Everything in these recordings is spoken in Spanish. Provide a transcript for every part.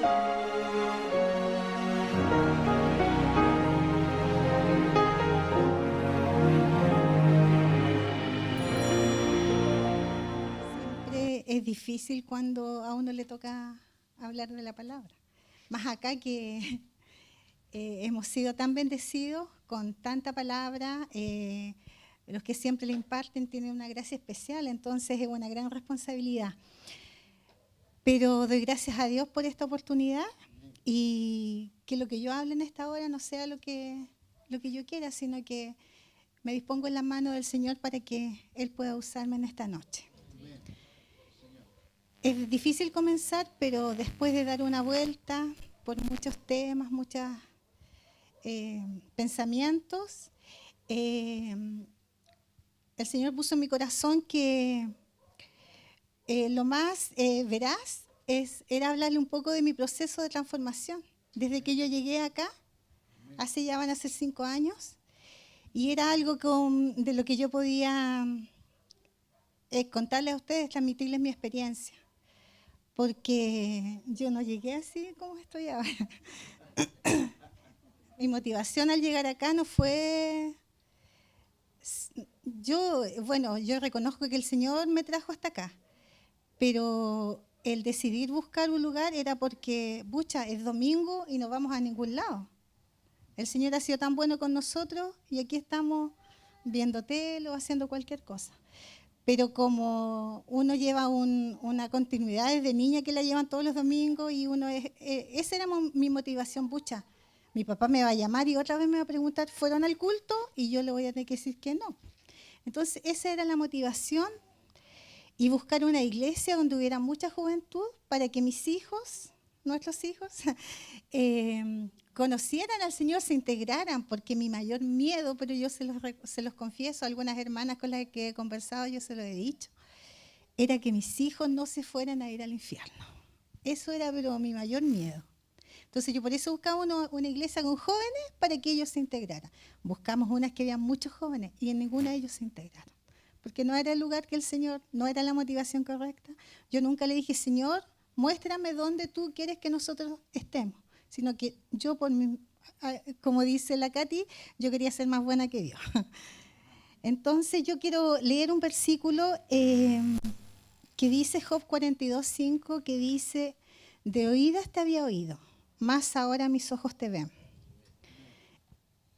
Siempre es difícil cuando a uno le toca hablar de la palabra. Más acá que hemos sido tan bendecidos con tanta palabra, los que siempre le imparten tienen una gracia especial, entonces es una gran responsabilidad. Pero doy gracias a Dios por esta oportunidad y que lo que yo hable en esta hora no sea lo que yo quiera, sino que me dispongo en la mano del Señor para que Él pueda usarme en esta noche. Es difícil comenzar, pero después de dar una vuelta por muchos temas, muchos pensamientos, el Señor puso en mi corazón que lo más veraz era hablarle un poco de mi proceso de transformación. Desde que yo llegué acá, hace ya van a ser 5 años, y era algo de lo que yo podía contarles a ustedes, transmitirles mi experiencia. Porque yo no llegué así como estoy ahora. Mi motivación al llegar acá no fue... Yo reconozco que el Señor me trajo hasta acá, pero el decidir buscar un lugar era porque, es domingo y no vamos a ningún lado. El Señor ha sido tan bueno con nosotros y aquí estamos viendo tele o haciendo cualquier cosa. Pero como uno lleva una continuidad desde niña que la llevan todos los domingos y esa era mi motivación, mi papá me va a llamar y otra vez me va a preguntar, ¿fueron al culto? Y yo le voy a tener que decir que no. Entonces esa era la motivación y buscar una iglesia donde hubiera mucha juventud para que mis hijos, nuestros hijos, conocieran al Señor, se integraran, porque mi mayor miedo, pero yo se los confieso a algunas hermanas con las que he conversado, yo se lo he dicho, era que mis hijos no se fueran a ir al infierno. Eso era pero mi mayor miedo. Entonces yo por eso buscaba una iglesia con jóvenes para que ellos se integraran. Buscamos unas que habían muchos jóvenes y en ninguna de ellos se integraron. Porque no era el lugar que el Señor, no era la motivación correcta. Yo nunca le dije, Señor, muéstrame dónde tú quieres que nosotros estemos. Sino que yo, como dice la Katy, yo quería ser más buena que Dios. Entonces yo quiero leer un versículo que dice Job 42:5, que dice, de oídas te había oído, mas ahora mis ojos te ven.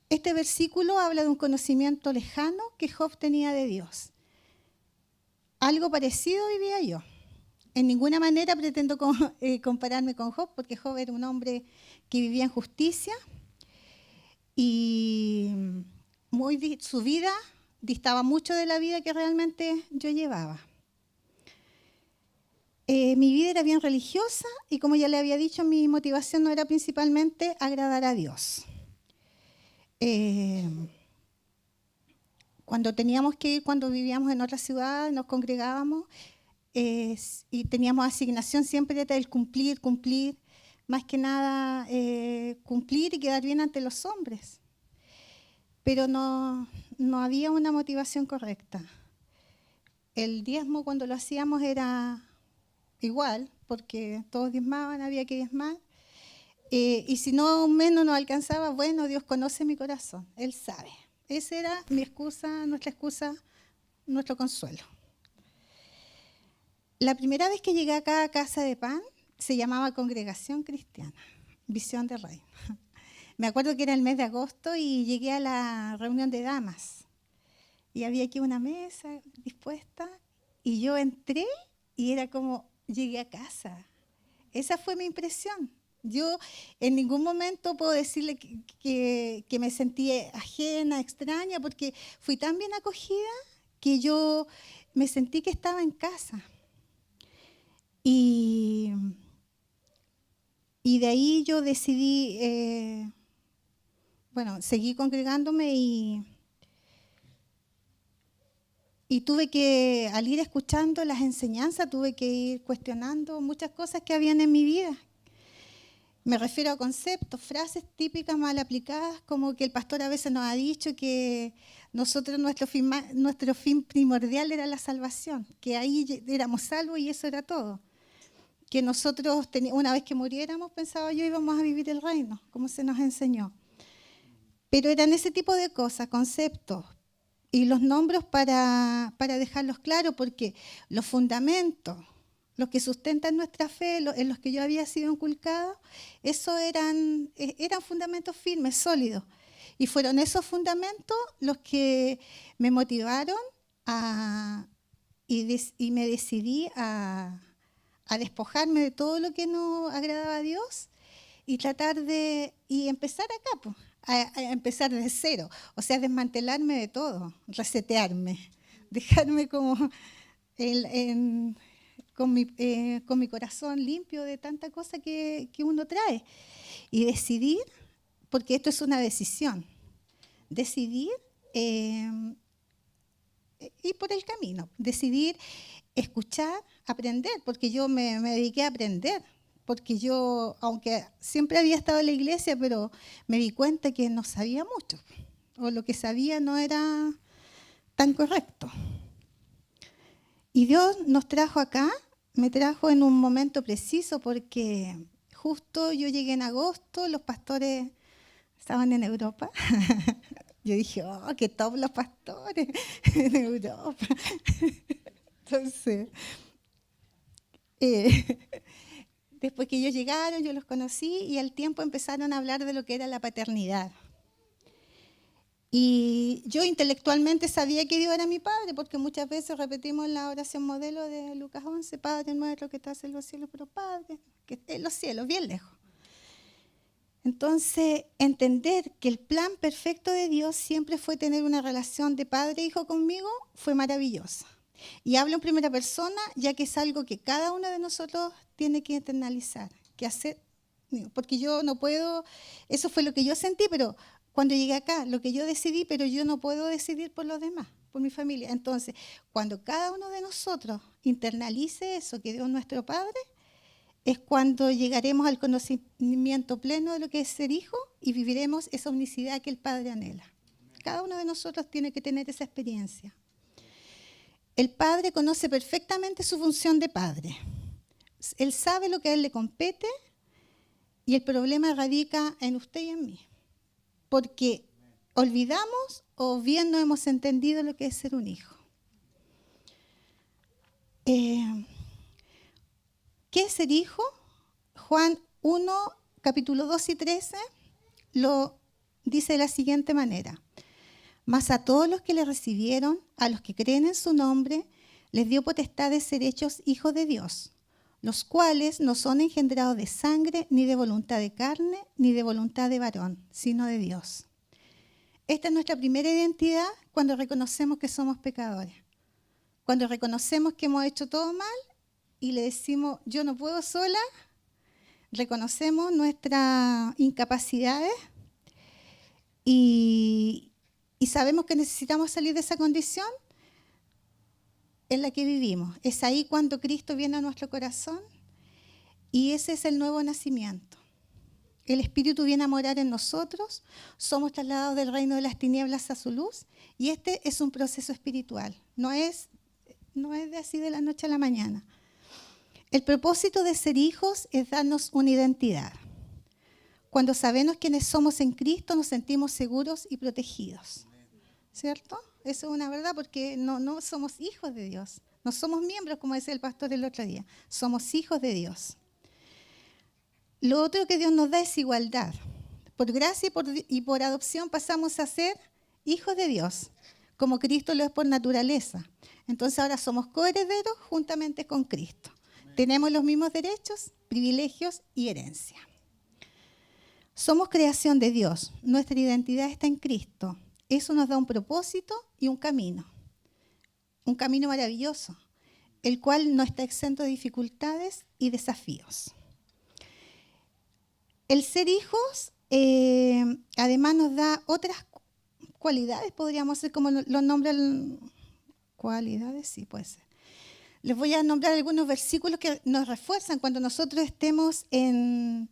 Este versículo habla de un conocimiento lejano que Job tenía de Dios. Algo parecido vivía yo. En ninguna manera pretendo compararme con Job, porque Job era un hombre que vivía en justicia y su vida distaba mucho de la vida que realmente yo llevaba. Mi vida era bien religiosa y, como ya le había dicho, mi motivación no era principalmente agradar a Dios. Cuando teníamos que ir, cuando vivíamos en otra ciudad, nos congregábamos y teníamos asignación siempre del cumplir, más que nada cumplir y quedar bien ante los hombres. Pero no había una motivación correcta. El diezmo cuando lo hacíamos era igual, porque todos diezmaban, había que diezmar. Y si no menos nos alcanzaba, bueno, Dios conoce mi corazón, Él sabe. Esa era mi excusa, nuestro consuelo. La primera vez que llegué acá a Casa de Pan se llamaba Congregación Cristiana, Visión de Reino. Me acuerdo que era el mes de agosto y llegué a la reunión de damas. Y había aquí una mesa dispuesta y yo entré y era como, llegué a casa. Esa fue mi impresión. Yo en ningún momento puedo decirle que me sentí ajena, extraña, porque fui tan bien acogida que yo me sentí que estaba en casa. Y de ahí yo decidí, seguí congregándome y tuve que, al ir escuchando las enseñanzas, tuve que ir cuestionando muchas cosas que habían en mi vida. Me refiero a conceptos, frases típicas mal aplicadas, como que el pastor a veces nos ha dicho que nosotros nuestro fin primordial era la salvación, que ahí éramos salvos y eso era todo. que nosotros, una vez que muriéramos, pensaba yo íbamos a vivir el reino, como se nos enseñó. Pero eran ese tipo de cosas, conceptos, y los nombres para dejarlos claros, porque los fundamentos, los que sustentan nuestra fe, en los que yo había sido inculcada, esos eran fundamentos firmes, sólidos. Y fueron esos fundamentos los que me motivaron y me decidí a despojarme de todo lo que no agradaba a Dios y y empezar acá, pues, a empezar de cero, o sea, desmantelarme de todo, resetearme, dejarme como con mi corazón limpio de tanta cosa que uno trae y decidir, porque esto es una decisión, decidir ir por el camino, decidir escuchar, aprender, porque yo me dediqué a aprender, porque yo, aunque siempre había estado en la iglesia, pero me di cuenta que no sabía mucho, o lo que sabía no era tan correcto. Y Dios nos trajo acá, me trajo en un momento preciso, porque justo yo llegué en agosto, los pastores estaban en Europa. Yo dije, oh, qué top los pastores en Europa. Entonces, después que ellos llegaron, yo los conocí y al tiempo empezaron a hablar de lo que era la paternidad. Y yo intelectualmente sabía que Dios era mi Padre, porque muchas veces repetimos la oración modelo de Lucas 11, Padre nuestro que estás en los cielos, pero Padre, que esté en los cielos, bien lejos. Entonces, entender que el plan perfecto de Dios siempre fue tener una relación de padre e hijo conmigo fue maravillosa. Y hablo en primera persona, ya que es algo que cada uno de nosotros tiene que internalizar, que hacer, porque yo no puedo, eso fue lo que yo sentí, pero cuando llegué acá, lo que yo decidí, pero yo no puedo decidir por los demás, por mi familia. Entonces, cuando cada uno de nosotros internalice eso, que Dios es nuestro Padre, es cuando llegaremos al conocimiento pleno de lo que es ser hijo y viviremos esa unicidad que el Padre anhela. Cada uno de nosotros tiene que tener esa experiencia. El Padre conoce perfectamente su función de Padre. Él sabe lo que a Él le compete y el problema radica en usted y en mí. Porque olvidamos o bien no hemos entendido lo que es ser un hijo. ¿Qué es ser hijo? Juan 1, capítulo 2 y 13, lo dice de la siguiente manera. Mas a todos los que le recibieron, a los que creen en su nombre, les dio potestad de ser hechos hijos de Dios, los cuales no son engendrados de sangre, ni de voluntad de carne, ni de voluntad de varón, sino de Dios. Esta es nuestra primera identidad cuando reconocemos que somos pecadores. Cuando reconocemos que hemos hecho todo mal y le decimos, yo no puedo sola, reconocemos nuestras incapacidades y sabemos que necesitamos salir de esa condición en la que vivimos. Es ahí cuando Cristo viene a nuestro corazón y ese es el nuevo nacimiento. El Espíritu viene a morar en nosotros, somos trasladados del reino de las tinieblas a su luz y este es un proceso espiritual, no es de así de la noche a la mañana. El propósito de ser hijos es darnos una identidad. Cuando sabemos quiénes somos en Cristo, nos sentimos seguros y protegidos. ¿Cierto? Eso es una verdad porque no somos hijos de Dios. No somos miembros, como decía el pastor el otro día. Somos hijos de Dios. Lo otro que Dios nos da es igualdad. Por gracia y por adopción pasamos a ser hijos de Dios, como Cristo lo es por naturaleza. Entonces ahora somos coherederos juntamente con Cristo. Tenemos los mismos derechos, privilegios y herencia. Somos creación de Dios. Nuestra identidad está en Cristo. Eso nos da un propósito y un camino maravilloso, el cual no está exento de dificultades y desafíos. El ser hijos, además, nos da otras cualidades, podríamos ser como los nombran. Cualidades, sí, puede ser. Les voy a nombrar algunos versículos que nos refuerzan cuando nosotros estemos en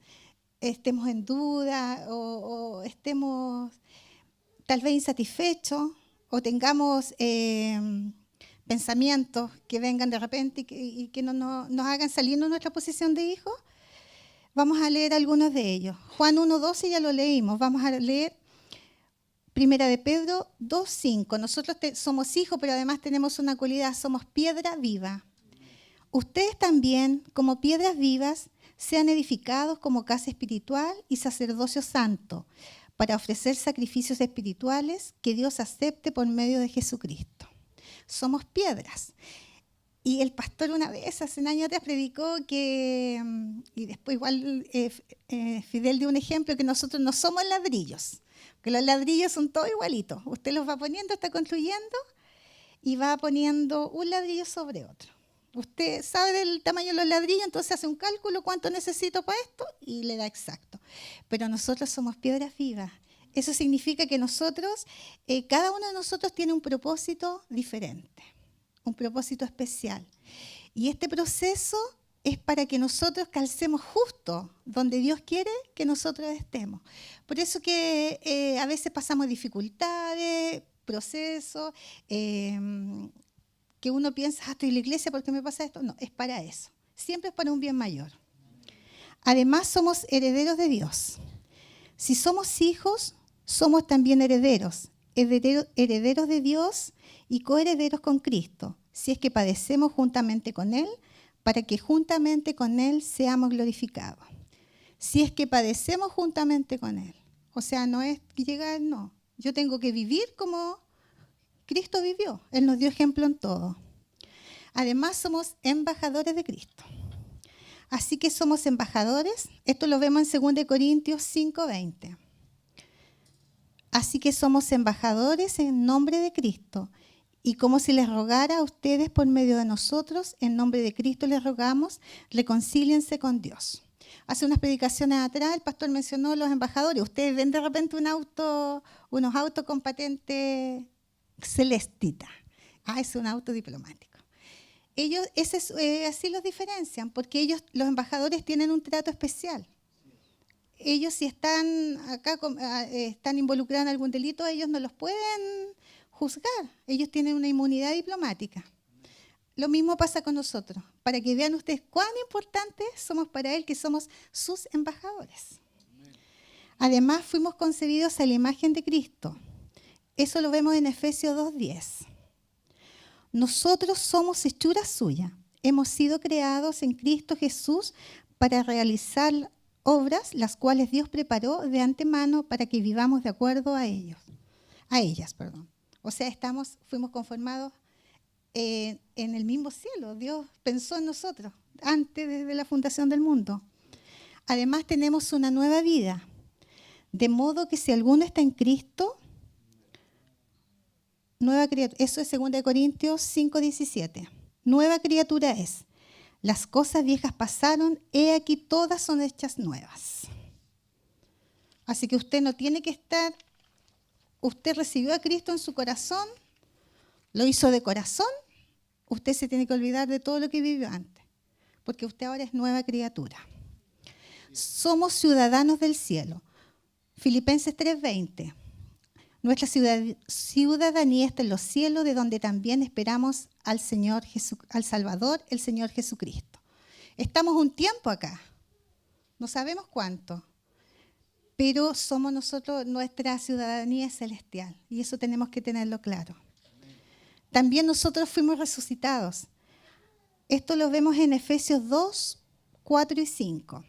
duda o estemos tal vez insatisfechos o tengamos pensamientos que vengan de repente y que nos hagan salirnos de nuestra posición de hijos. Vamos a leer algunos de ellos. Juan 1:12 ya lo leímos. Vamos a leer Primera de Pedro 2:5. Nosotros somos hijos, pero además tenemos una cualidad, somos piedra viva. Ustedes también, como piedras vivas, sean edificados como casa espiritual y sacerdocio santo, para ofrecer sacrificios espirituales que Dios acepte por medio de Jesucristo. Somos piedras. Y el pastor una vez, hace un año atrás, predicó que, y después igual Fidel dio un ejemplo, que nosotros no somos ladrillos, que los ladrillos son todos igualitos. Usted los va poniendo, está construyendo y va poniendo un ladrillo sobre otro. Usted sabe del tamaño de los ladrillos, entonces hace un cálculo, cuánto necesito para esto, y le da exacto. Pero nosotros somos piedras vivas. Eso significa que nosotros, cada uno de nosotros tiene un propósito diferente, un propósito especial. Y este proceso es para que nosotros calcemos justo donde Dios quiere que nosotros estemos. Por eso que a veces pasamos dificultades, procesos, que uno piensa, estoy en la iglesia, ¿por qué me pasa esto? No, es para eso. Siempre es para un bien mayor. Además, somos herederos de Dios. Si somos hijos, somos también herederos de Dios y coherederos con Cristo, si es que padecemos juntamente con Él, para que juntamente con Él seamos glorificados. Si es que padecemos juntamente con Él. O sea, no es llegar, no. Yo tengo que vivir como Cristo vivió. Él nos dio ejemplo en todo. Además, somos embajadores de Cristo. Así que somos embajadores. Esto lo vemos en 2 Corintios 5:20. Así que somos embajadores en nombre de Cristo. Y como si les rogara a ustedes por medio de nosotros, en nombre de Cristo les rogamos, reconcíliense con Dios. Hace unas predicaciones atrás el pastor mencionó los embajadores. Ustedes ven de repente unos autos con patente celestita. Es un auto diplomático. Ellos así los diferencian, porque ellos, los embajadores, tienen un trato especial. Ellos, si están acá, están involucrados en algún delito, ellos no los pueden juzgar. Ellos tienen una inmunidad diplomática. Lo mismo pasa con nosotros, para que vean ustedes cuán importantes somos para Él, que somos sus embajadores. Además, fuimos concebidos a la imagen de Cristo. Eso lo vemos en Efesios 2:10. Nosotros somos hechura suya. Hemos sido creados en Cristo Jesús para realizar obras las cuales Dios preparó de antemano para que vivamos de acuerdo a ellas. O sea, fuimos conformados en el mismo cielo. Dios pensó en nosotros antes, desde la fundación del mundo. Además, tenemos una nueva vida, de modo que si alguno está en Cristo, nueva criatura. Eso es 2 Corintios 5:17. Nueva criatura es. Las cosas viejas pasaron, he aquí todas son hechas nuevas. Así que usted no tiene que estar, usted recibió a Cristo en su corazón, lo hizo de corazón, usted se tiene que olvidar de todo lo que vivió antes, porque usted ahora es nueva criatura. Somos ciudadanos del cielo. Filipenses 3:20. Nuestra ciudadanía está en los cielos, de donde también esperamos al Salvador, el Señor Jesucristo. Estamos un tiempo acá, no sabemos cuánto, pero somos nosotros, nuestra ciudadanía es celestial, y eso tenemos que tenerlo claro. También nosotros fuimos resucitados. Esto lo vemos en Efesios 2:4-5.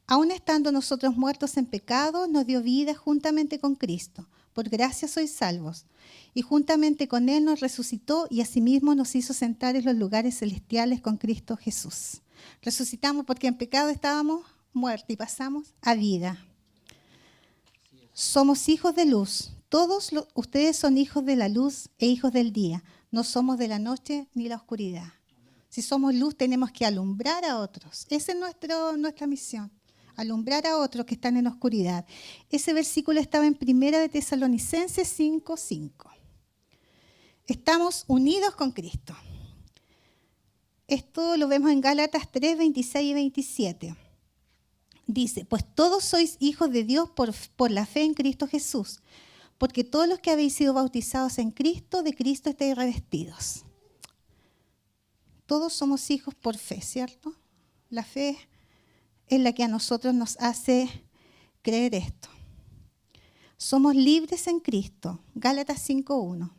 Aún estando nosotros muertos en pecado, nos dio vida juntamente con Cristo. Por gracia sois salvos. Y juntamente con Él nos resucitó y asimismo nos hizo sentar en los lugares celestiales con Cristo Jesús. Resucitamos porque en pecado estábamos muertos y pasamos a vida. Somos hijos de luz. Todos ustedes son hijos de la luz e hijos del día. No somos de la noche ni la oscuridad. Si somos luz, tenemos que alumbrar a otros. Esa es nuestra misión. Alumbrar a otros que están en oscuridad. Ese versículo estaba en 1 de Tesalonicenses 5:5. Estamos unidos con Cristo. Esto lo vemos en Gálatas 3:26 y 27. Dice, pues todos sois hijos de Dios por la fe en Cristo Jesús, porque todos los que habéis sido bautizados en Cristo, de Cristo estáis revestidos. todos somos hijos por fe, ¿cierto? La fe es la que a nosotros nos hace creer esto. Somos libres en Cristo. Gálatas 5:1.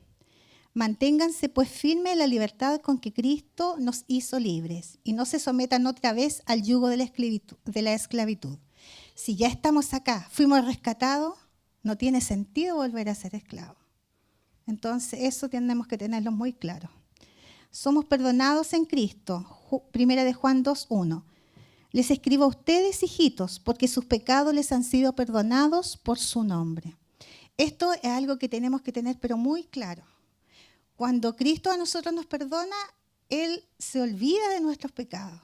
Manténganse pues firmes en la libertad con que Cristo nos hizo libres y no se sometan otra vez al yugo de la esclavitud. Si ya estamos acá, fuimos rescatados, no tiene sentido volver a ser esclavos. Entonces eso tenemos que tenerlo muy claro. Somos perdonados en Cristo. Primera de Juan 2:1. Les escribo a ustedes, hijitos, porque sus pecados les han sido perdonados por su nombre. Esto es algo que tenemos que tener pero muy claro. Cuando Cristo a nosotros nos perdona, Él se olvida de nuestros pecados.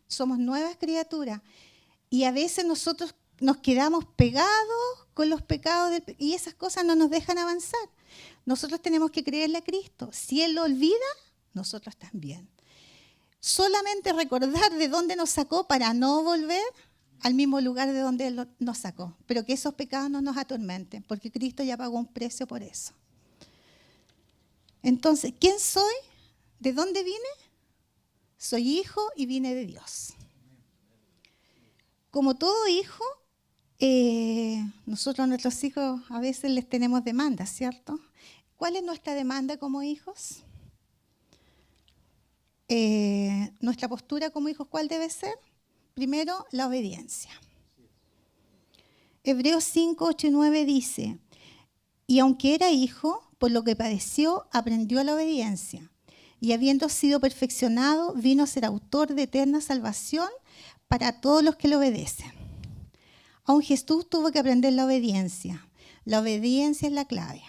Somos nuevas criaturas y a veces nosotros nos quedamos pegados con los pecados y esas cosas no nos dejan avanzar. Nosotros tenemos que creerle a Cristo. Si Él lo olvida, nosotros también. Solamente recordar de dónde nos sacó para no volver al mismo lugar de donde Él nos sacó. Pero que esos pecados no nos atormenten, porque Cristo ya pagó un precio por eso. Entonces, ¿quién soy? ¿De dónde vine? Soy hijo y vine de Dios. Como todo hijo, nosotros a nuestros hijos a veces les tenemos demandas, ¿cierto? ¿Cuál es nuestra demanda como hijos? Nuestra postura como hijos, ¿cuál debe ser? Primero, la obediencia. Hebreos 5, 8 y 9 dice, y aunque era hijo, por lo que padeció, aprendió la obediencia. Y habiendo sido perfeccionado, vino a ser autor de eterna salvación para todos los que le obedecen. Aún Jesús tuvo que aprender la obediencia. La obediencia es la clave.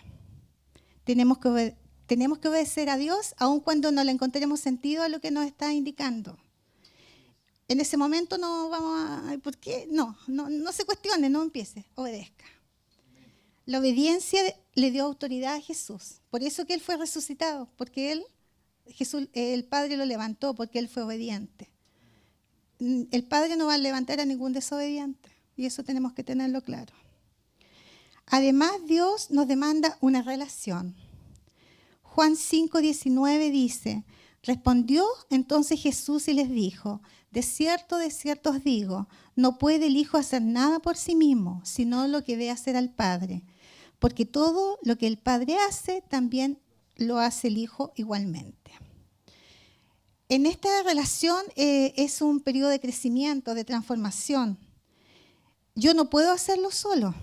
Tenemos que obedecer a Dios, aun cuando no le encontremos sentido a lo que nos está indicando. En ese momento no vamos a... ¿Por qué? No se cuestione, no empiece, obedezca. La obediencia le dio autoridad a Jesús. Por eso que Él fue resucitado, porque el Padre lo levantó, porque Él fue obediente. El Padre no va a levantar a ningún desobediente, y eso tenemos que tenerlo claro. Además, Dios nos demanda una relación. Juan 5:19 dice, respondió entonces Jesús y les dijo, de cierto os digo, no puede el Hijo hacer nada por sí mismo, sino lo que ve hacer al Padre. Porque todo lo que el Padre hace, también lo hace el Hijo igualmente. En esta relación es un periodo de crecimiento, de transformación. Yo no puedo hacerlo solo.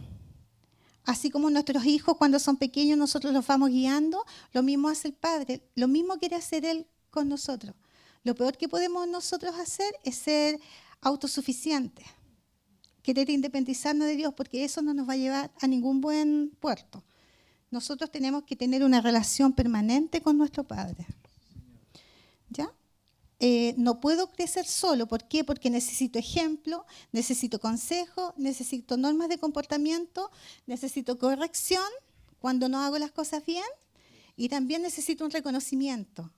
Así como nuestros hijos cuando son pequeños nosotros los vamos guiando, lo mismo hace el Padre, lo mismo quiere hacer Él con nosotros. Lo peor que podemos nosotros hacer es ser autosuficientes, querer independizarnos de Dios, porque eso no nos va a llevar a ningún buen puerto. Nosotros tenemos que tener una relación permanente con nuestro Padre. ¿Ya? No puedo crecer solo. ¿Por qué? Porque necesito ejemplo, necesito consejo, necesito normas de comportamiento, necesito corrección cuando no hago las cosas bien y también necesito un reconocimiento.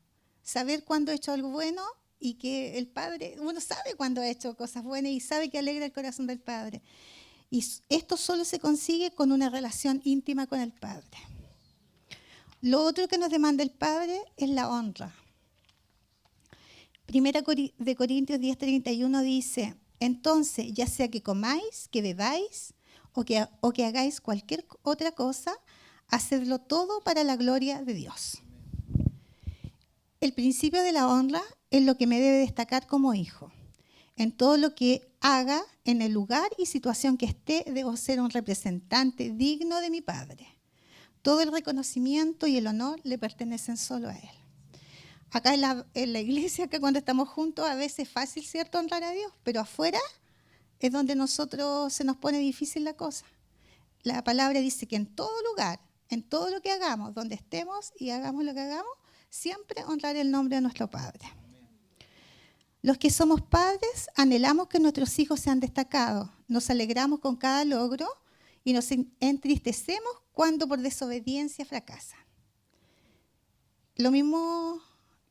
Saber cuándo he hecho algo bueno y que el Padre, uno sabe cuándo ha hecho cosas buenas y sabe que alegra el corazón del Padre. Y esto solo se consigue con una relación íntima con el Padre. Lo otro que nos demanda el Padre es la honra. Primera de Corintios 10:31 dice, entonces, ya sea que comáis, que bebáis o que hagáis cualquier otra cosa, hacedlo todo para la gloria de Dios. El principio de la honra es lo que me debe destacar como hijo. En todo lo que haga, en el lugar y situación que esté, debo ser un representante digno de mi Padre. Todo el reconocimiento y el honor le pertenecen solo a Él. Acá en la iglesia, acá cuando estamos juntos, a veces es fácil, ¿cierto?, honrar a Dios, pero afuera es donde nosotros se nos pone difícil la cosa. La palabra dice que en todo lugar, en todo lo que hagamos, donde estemos y hagamos lo que hagamos, siempre honrar el nombre de nuestro Padre. Los que somos padres anhelamos que nuestros hijos sean destacados, nos alegramos con cada logro y nos entristecemos cuando por desobediencia fracasan. Lo mismo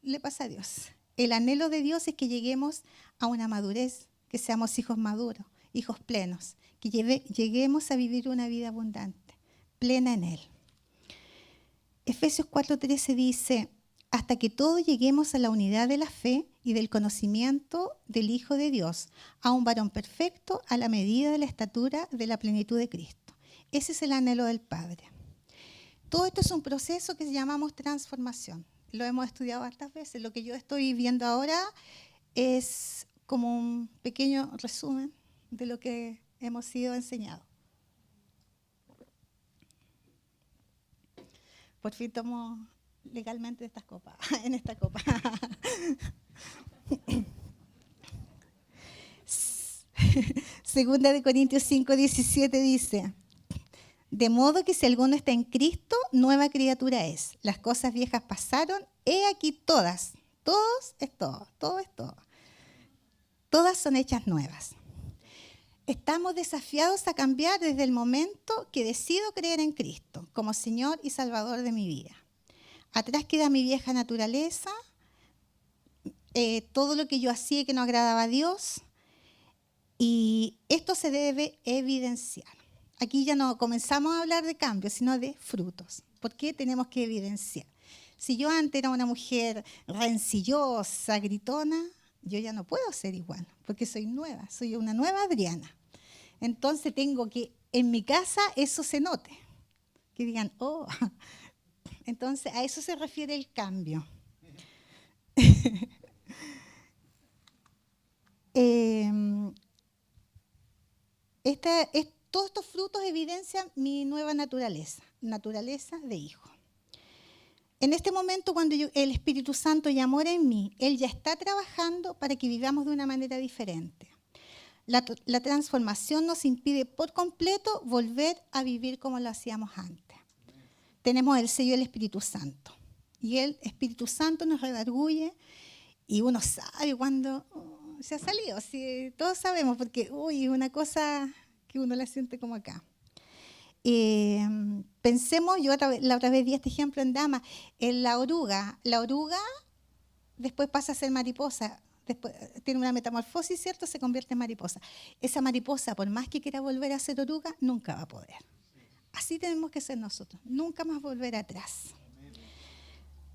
le pasa a Dios. El anhelo de Dios es que lleguemos a una madurez, que seamos hijos maduros, hijos plenos, que lleguemos a vivir una vida abundante, plena en Él. Efesios 4:13 dice, hasta que todos lleguemos a la unidad de la fe y del conocimiento del Hijo de Dios, a un varón perfecto a la medida de la estatura de la plenitud de Cristo. Ese es el anhelo del Padre. Todo esto es un proceso que llamamos transformación. Lo hemos estudiado hartas veces. Lo que yo estoy viendo ahora es como un pequeño resumen de lo que hemos sido enseñados. Por fin tomo legalmente estas copas, en esta copa. Segunda de Corintios 5:17 dice: de modo que si alguno está en Cristo, nueva criatura es. Las cosas viejas pasaron, he aquí todas. Todos es todo, todo es todo. Todas son hechas nuevas. Estamos desafiados a cambiar desde el momento que decido creer en Cristo como Señor y Salvador de mi vida. Atrás queda mi vieja naturaleza, todo lo que yo hacía que no agradaba a Dios, y esto se debe evidenciar. Aquí ya no comenzamos a hablar de cambios, sino de frutos. ¿Por qué tenemos que evidenciar? Si yo antes era una mujer rencillosa, gritona, yo ya no puedo ser igual, porque soy nueva, soy una nueva Adriana. Entonces tengo que en mi casa eso se note, que digan, oh, entonces a eso se refiere el cambio. Todos estos frutos evidencian mi nueva naturaleza, naturaleza de hijo. En este momento, cuando el Espíritu Santo ya mora en mí, Él ya está trabajando para que vivamos de una manera diferente. La transformación nos impide por completo volver a vivir como lo hacíamos antes. Tenemos el sello del Espíritu Santo. Y el Espíritu Santo nos redarguye y uno sabe cuando se ha salido. Sí, todos sabemos porque es una cosa que uno la siente como acá. Pensemos, yo la otra vez di este ejemplo en Dama, en la oruga. La oruga después pasa a ser mariposa. Después tiene una metamorfosis, ¿cierto? Se convierte en mariposa. Esa mariposa, por más que quiera volver a ser oruga, nunca va a poder. Así tenemos que ser nosotros, nunca más volver atrás.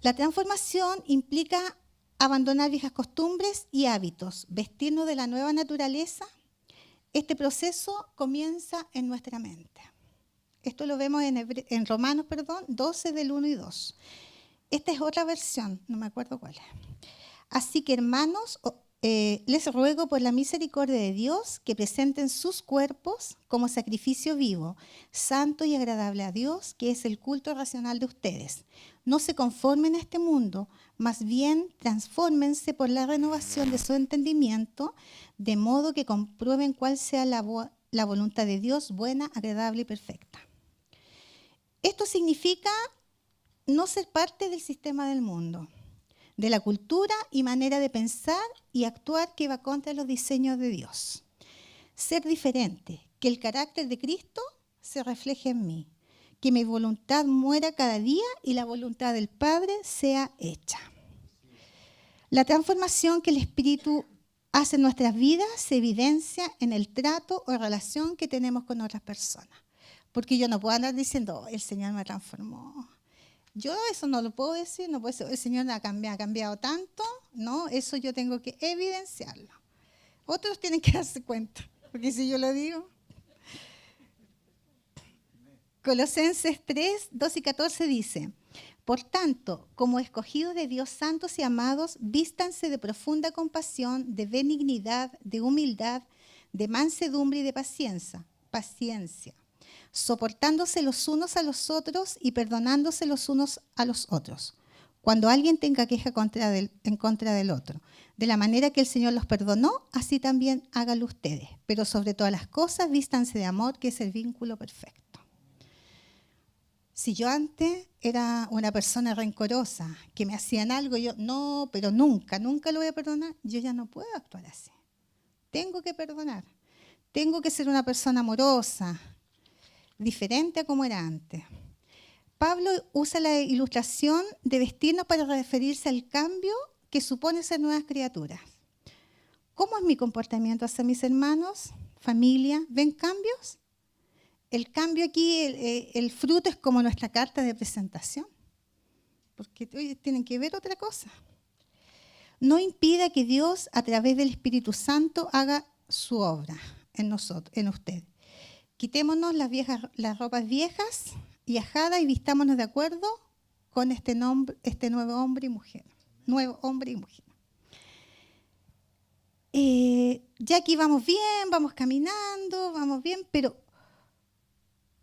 La transformación implica abandonar viejas costumbres y hábitos, vestirnos de la nueva naturaleza. Este proceso comienza en nuestra mente. Esto lo vemos en Romanos 12 del 1 y 2. Esta es otra versión, no me acuerdo cuál es. Así que, hermanos, les ruego por la misericordia de Dios que presenten sus cuerpos como sacrificio vivo, santo y agradable a Dios, que es el culto racional de ustedes. No se conformen a este mundo, más bien transfórmense por la renovación de su entendimiento, de modo que comprueben cuál sea la voluntad de Dios, buena, agradable y perfecta. Esto significa no ser parte del sistema del mundo, de la cultura y manera de pensar y actuar que va contra los diseños de Dios. Ser diferente, que el carácter de Cristo se refleje en mí, que mi voluntad muera cada día y la voluntad del Padre sea hecha. La transformación que el Espíritu hace en nuestras vidas se evidencia en el trato o relación que tenemos con otras personas. Porque yo no puedo andar diciendo, oh, el Señor me transformó. Yo eso no lo puedo decir, no puedo decir, el Señor ha cambiado tanto, no, eso yo tengo que evidenciarlo. Otros tienen que darse cuenta, porque si yo lo digo. Colosenses 3, 2 y 14 dice: por tanto, como escogidos de Dios santos y amados, vístanse de profunda compasión, de benignidad, de humildad, de mansedumbre y de paciencia, soportándose los unos a los otros y perdonándose los unos a los otros, cuando alguien tenga queja en contra del otro. De la manera que el Señor los perdonó, así también háganlo ustedes. Pero sobre todas las cosas, vístanse de amor, que es el vínculo perfecto. Si yo antes era una persona rencorosa, que me hacían algo, yo, no, pero nunca lo voy a perdonar, yo ya no puedo actuar así. Tengo que perdonar. Tengo que ser una persona amorosa, diferente a como era antes. Pablo usa la ilustración de vestirnos para referirse al cambio que supone ser nuevas criaturas. ¿Cómo es mi comportamiento hacia mis hermanos, familia? ¿Ven cambios? El cambio aquí, el fruto es como nuestra carta de presentación. porque tienen que ver otra cosa. No impida que Dios, a través del Espíritu Santo, haga su obra en nosotros, en usted. Quitémonos las ropas viejas y ajadas y vistámonos de acuerdo con este nuevo hombre y mujer. Nuevo hombre y mujer. Ya aquí vamos bien, vamos caminando, vamos bien, pero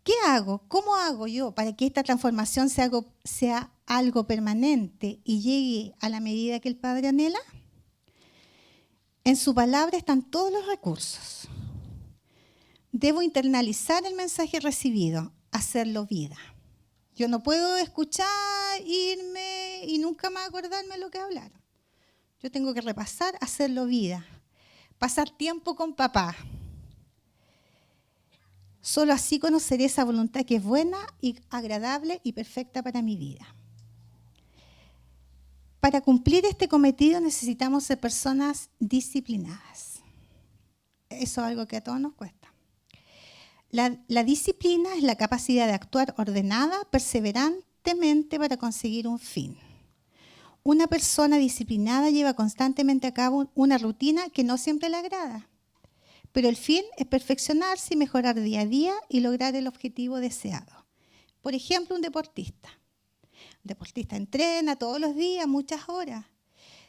¿qué hago? ¿Cómo hago yo para que esta transformación sea algo permanente y llegue a la medida que el Padre anhela? En su palabra están todos los recursos. Debo internalizar el mensaje recibido, hacerlo vida. Yo no puedo escuchar, irme y nunca más acordarme lo que hablaron. Yo tengo que repasar, hacerlo vida. Pasar tiempo con papá. Solo así conoceré esa voluntad que es buena y agradable y perfecta para mi vida. Para cumplir este cometido necesitamos ser personas disciplinadas. Eso es algo que a todos nos cuesta. La disciplina es la capacidad de actuar ordenada, perseverantemente para conseguir un fin. Una persona disciplinada lleva constantemente a cabo una rutina que no siempre le agrada, pero el fin es perfeccionarse y mejorar día a día y lograr el objetivo deseado. Por ejemplo, un deportista. Un deportista entrena todos los días, muchas horas,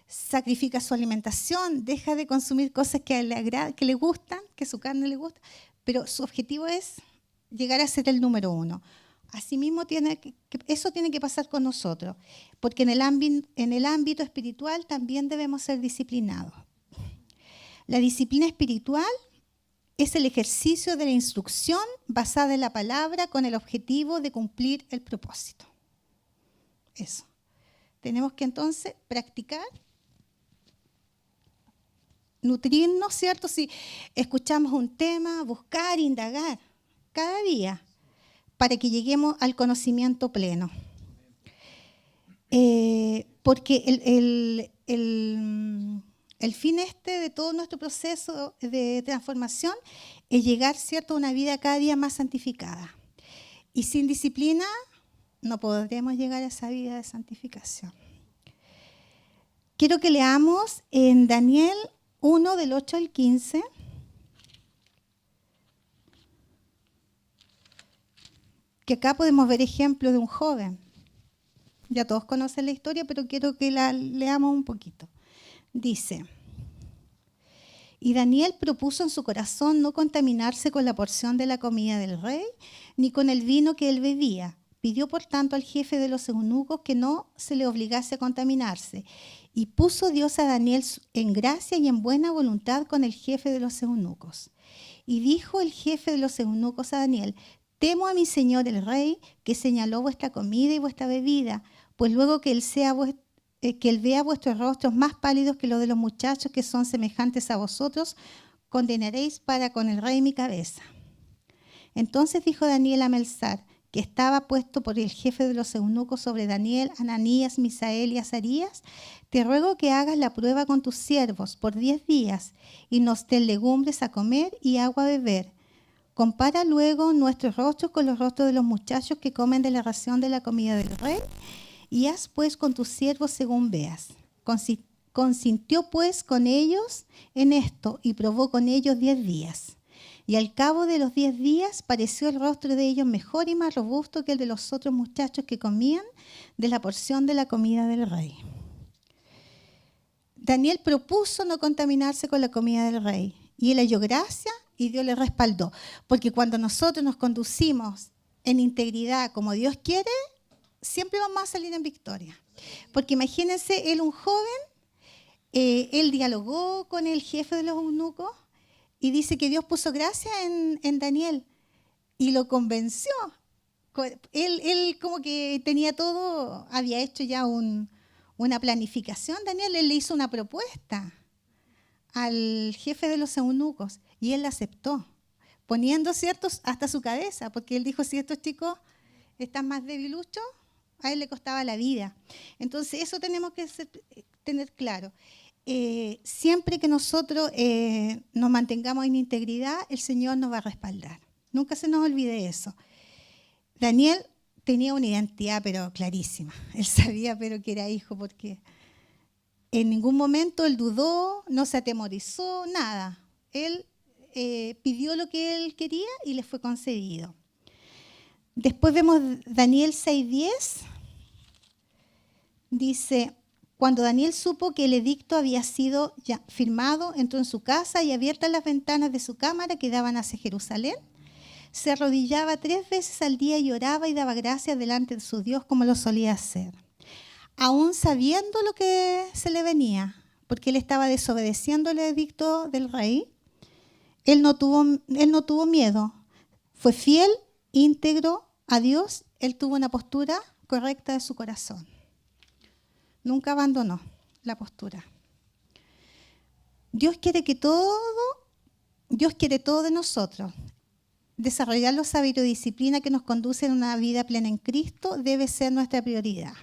sacrifica su alimentación, deja de consumir cosas que le gustan, que su carne le gusta, pero su objetivo es llegar a ser el número 1. Asimismo, eso tiene que pasar con nosotros, porque en el ámbito espiritual también debemos ser disciplinados. La disciplina espiritual es el ejercicio de la instrucción basada en la palabra con el objetivo de cumplir el propósito. Eso. Tenemos que entonces practicar, nutrirnos, ¿cierto? Si escuchamos un tema, buscar, indagar cada día para que lleguemos al conocimiento pleno. Porque el fin de todo nuestro proceso de transformación es llegar, ¿cierto?, a una vida cada día más santificada. Y sin disciplina no podremos llegar a esa vida de santificación. Quiero que leamos en Daniel 1, del 8 al 15. Que acá podemos ver ejemplos de un joven. Ya todos conocen la historia, pero quiero que la leamos un poquito. Dice: y Daniel propuso en su corazón no contaminarse con la porción de la comida del rey, ni con el vino que él bebía. Pidió, por tanto, al jefe de los eunucos que no se le obligase a contaminarse. Y puso Dios a Daniel en gracia y en buena voluntad con el jefe de los eunucos. Y dijo el jefe de los eunucos a Daniel: temo a mi señor el rey, que señaló vuestra comida y vuestra bebida, pues luego que él vea vuestros rostros más pálidos que los de los muchachos que son semejantes a vosotros, condenaréis para con el rey mi cabeza. Entonces dijo Daniel a Melzar, que estaba puesto por el jefe de los eunucos sobre Daniel, Ananías, Misael y Azarías: te ruego que hagas la prueba con tus siervos por 10 días y nos den legumbres a comer y agua a beber. Compara luego nuestros rostros con los rostros de los muchachos que comen de la ración de la comida del rey, y haz pues con tus siervos según veas. Consintió pues con ellos en esto y probó con ellos 10 días. Y al cabo de los 10 días pareció el rostro de ellos mejor y más robusto que el de los otros muchachos que comían de la porción de la comida del rey. Daniel propuso no contaminarse con la comida del rey, y él halló gracia y Dios le respaldó. Porque cuando nosotros nos conducimos en integridad como Dios quiere, siempre vamos a salir en victoria. Porque imagínense, él, un joven, él dialogó con el jefe de los eunucos y dice que Dios puso gracia en Daniel y lo convenció. Él como que tenía todo, había hecho ya una planificación. Daniel, él le hizo una propuesta al jefe de los eunucos y él la aceptó, poniendo, ¿cierto?, hasta su cabeza, porque él dijo: si estos chicos están más debiluchos, a él le costaba la vida. Entonces eso tenemos que tener claro. Siempre que nosotros nos mantengamos en integridad, el Señor nos va a respaldar. Nunca se nos olvide eso. Daniel tenía una identidad, pero clarísima. Él sabía, pero que era hijo, porque en ningún momento él dudó, no se atemorizó, nada. Él pidió lo que él quería y le fue concedido. Después vemos Daniel 6:10. Dice, cuando Daniel supo que el edicto había sido ya firmado, entró en su casa y abiertas las ventanas de su cámara que daban hacia Jerusalén, se arrodillaba 3 veces al día y oraba y daba gracias delante de su Dios como lo solía hacer. Aún sabiendo lo que se le venía, porque él estaba desobedeciendo el edicto del rey, él no tuvo miedo. Fue fiel, íntegro a Dios. Él tuvo una postura correcta de su corazón. Nunca abandonó la postura. Dios quiere todo de nosotros. Desarrollar los hábitos y disciplina que nos conducen a una vida plena en Cristo debe ser nuestra prioridad.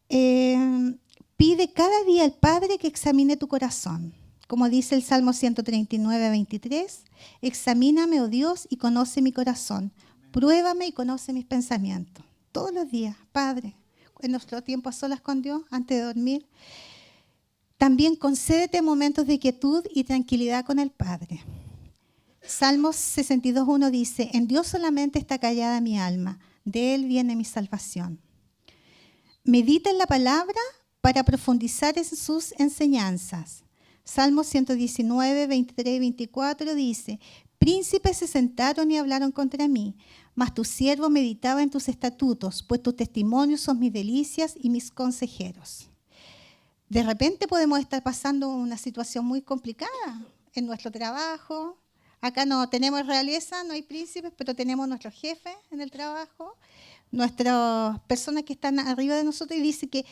Pide cada día al Padre que examine tu corazón. Como dice el Salmo 139:23, examíname, oh Dios, y conoce mi corazón. Pruébame y conoce mis pensamientos. Todos los días, Padre, en nuestro tiempo a solas con Dios, antes de dormir. También concédete momentos de quietud y tranquilidad con el Padre. Salmos 62:1 dice, en Dios solamente está callada mi alma, de Él viene mi salvación. Medita en la palabra para profundizar en sus enseñanzas. Salmos 119:23 y 24 dice, príncipes se sentaron y hablaron contra mí, mas tu siervo meditaba en tus estatutos, pues tus testimonios son mis delicias y mis consejeros. De repente podemos estar pasando una situación muy complicada en nuestro trabajo. Acá no tenemos realeza, no hay príncipes, pero tenemos nuestros jefes en el trabajo, nuestras personas que están arriba de nosotros, y dice que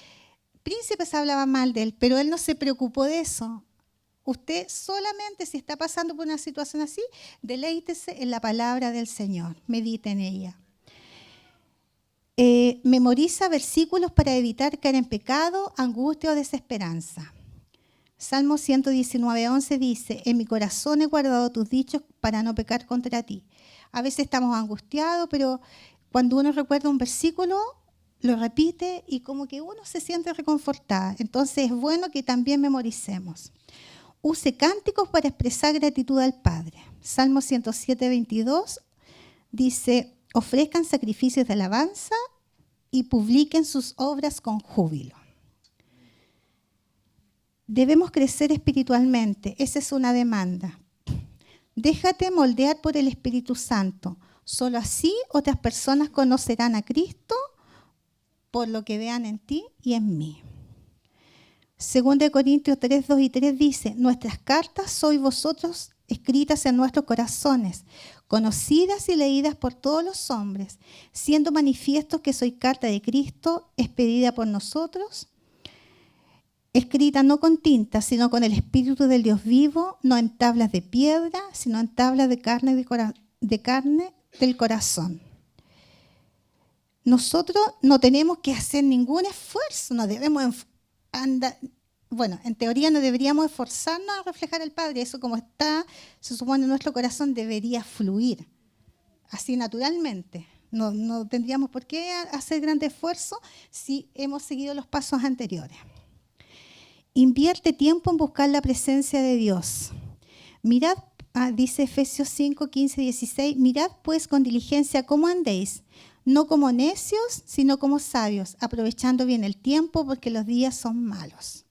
príncipes hablaban mal de él, pero él no se preocupó de eso. Usted solamente, si está pasando por una situación así, deleítese en la palabra del Señor, medite en ella. Memoriza versículos para evitar caer en pecado, angustia o desesperanza. Salmo 119:11 dice, en mi corazón he guardado tus dichos para no pecar contra ti. A veces estamos angustiados, pero cuando uno recuerda un versículo, lo repite y como que uno se siente reconfortada. Entonces es bueno que también memoricemos. Use cánticos para expresar gratitud al Padre. Salmo 107:22 dice, ofrezcan sacrificios de alabanza y publiquen sus obras con júbilo. Debemos crecer espiritualmente, esa es una demanda. Déjate moldear por el Espíritu Santo. Solo así otras personas conocerán a Cristo por lo que vean en ti y en mí. 2 Corintios 3:2 y 3 dice, nuestras cartas sois vosotros escritas en nuestros corazones, conocidas y leídas por todos los hombres, siendo manifiesto que soy carta de Cristo, expedida por nosotros, escrita no con tinta, sino con el Espíritu del Dios vivo, no en tablas de piedra, sino en tablas de carne del corazón. Nosotros no tenemos que hacer ningún esfuerzo, no debemos andar, bueno, en teoría no deberíamos esforzarnos a reflejar al Padre, eso como está, se supone en nuestro corazón debería fluir, así naturalmente. No tendríamos por qué hacer gran esfuerzo si hemos seguido los pasos anteriores. Invierte tiempo en buscar la presencia de Dios. Mirad, dice Efesios 5:15-16, mirad pues con diligencia cómo andéis, no como necios, sino como sabios, aprovechando bien el tiempo porque los días son malos.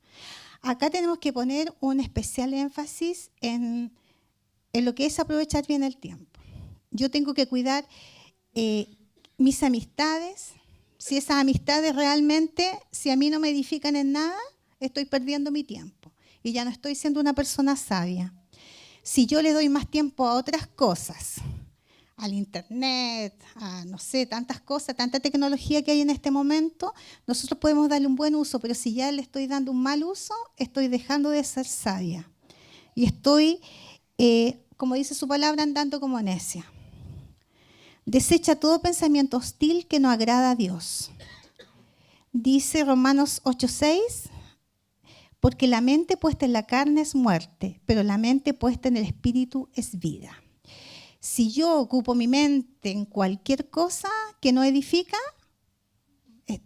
Acá tenemos que poner un especial énfasis en lo que es aprovechar bien el tiempo. Yo tengo que cuidar mis amistades. Si esas amistades realmente, si a mí no me edifican en nada, estoy perdiendo mi tiempo y ya no estoy siendo una persona sabia. Si yo le doy más tiempo a otras cosas, al internet, a no sé, tantas cosas, tanta tecnología que hay en este momento, nosotros podemos darle un buen uso, pero si ya le estoy dando un mal uso, estoy dejando de ser sabia. Y estoy, como dice su palabra, andando como necia. Desecha todo pensamiento hostil que no agrada a Dios. Dice Romanos 8:6, porque la mente puesta en la carne es muerte, pero la mente puesta en el espíritu es vida. Si yo ocupo mi mente en cualquier cosa que no edifica,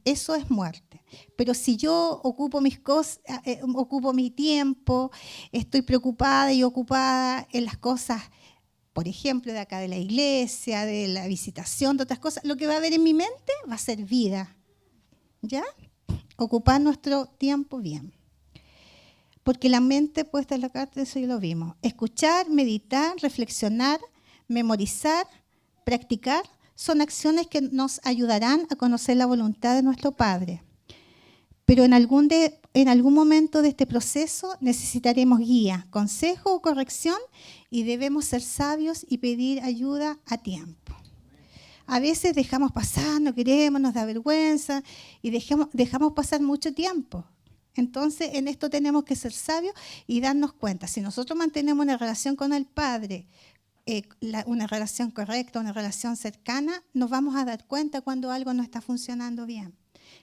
eso es muerte. Pero si yo ocupo mis cosas, ocupo mi tiempo, estoy preocupada y ocupada en las cosas, por ejemplo, de acá de la iglesia, de la visitación, de otras cosas, lo que va a haber en mi mente va a ser vida. ¿Ya? Ocupar nuestro tiempo bien. Porque la mente puesta en la carta, eso ya lo vimos. Escuchar, meditar, reflexionar, memorizar, practicar, son acciones que nos ayudarán a conocer la voluntad de nuestro Padre. Pero en algún momento de este proceso necesitaremos guía, consejo o corrección y debemos ser sabios y pedir ayuda a tiempo. A veces dejamos pasar, no queremos, nos da vergüenza y dejamos pasar mucho tiempo. Entonces, en esto tenemos que ser sabios y darnos cuenta. Si nosotros mantenemos una relación con el Padre, una relación correcta, una relación cercana, nos vamos a dar cuenta cuando algo no está funcionando bien.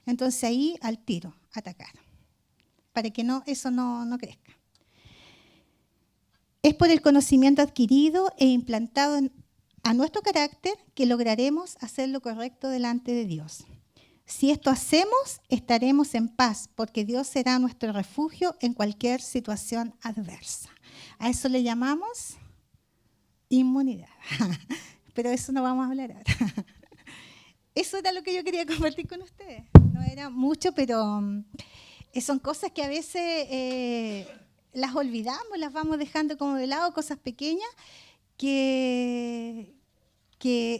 Entonces, ahí al tiro, atacar, para que eso no crezca. Es por el conocimiento adquirido e implantado a nuestro carácter que lograremos hacer lo correcto delante de Dios. Si esto hacemos, estaremos en paz, porque Dios será nuestro refugio en cualquier situación adversa. A eso le llamamos inmunidad. Pero eso no vamos a hablar ahora. Eso era lo que yo quería compartir con ustedes. No era mucho, pero son cosas que a veces las olvidamos, las vamos dejando como de lado, cosas pequeñas que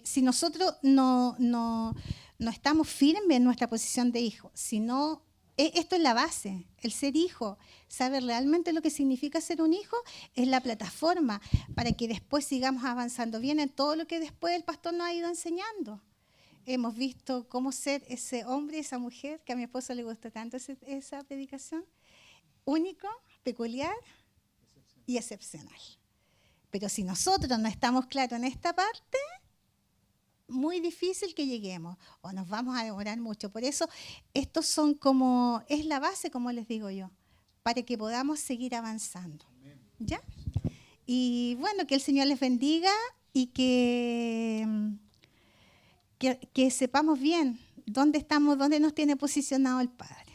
si nosotros no estamos firmes en nuestra posición de hijo, sino esto es la base, el ser hijo, saber realmente lo que significa ser un hijo, es la plataforma para que después sigamos avanzando bien en todo lo que después el pastor nos ha ido enseñando. Hemos visto cómo ser ese hombre, esa mujer, que a mi esposo le gustó tanto esa predicación, único, peculiar y excepcional. Pero si nosotros no estamos claros en esta parte, muy difícil que lleguemos o nos vamos a demorar mucho. Por eso estos son es la base, como les digo yo, para que podamos seguir avanzando. ¿Ya? Y bueno, que el Señor les bendiga y que sepamos bien dónde estamos, dónde nos tiene posicionado el Padre.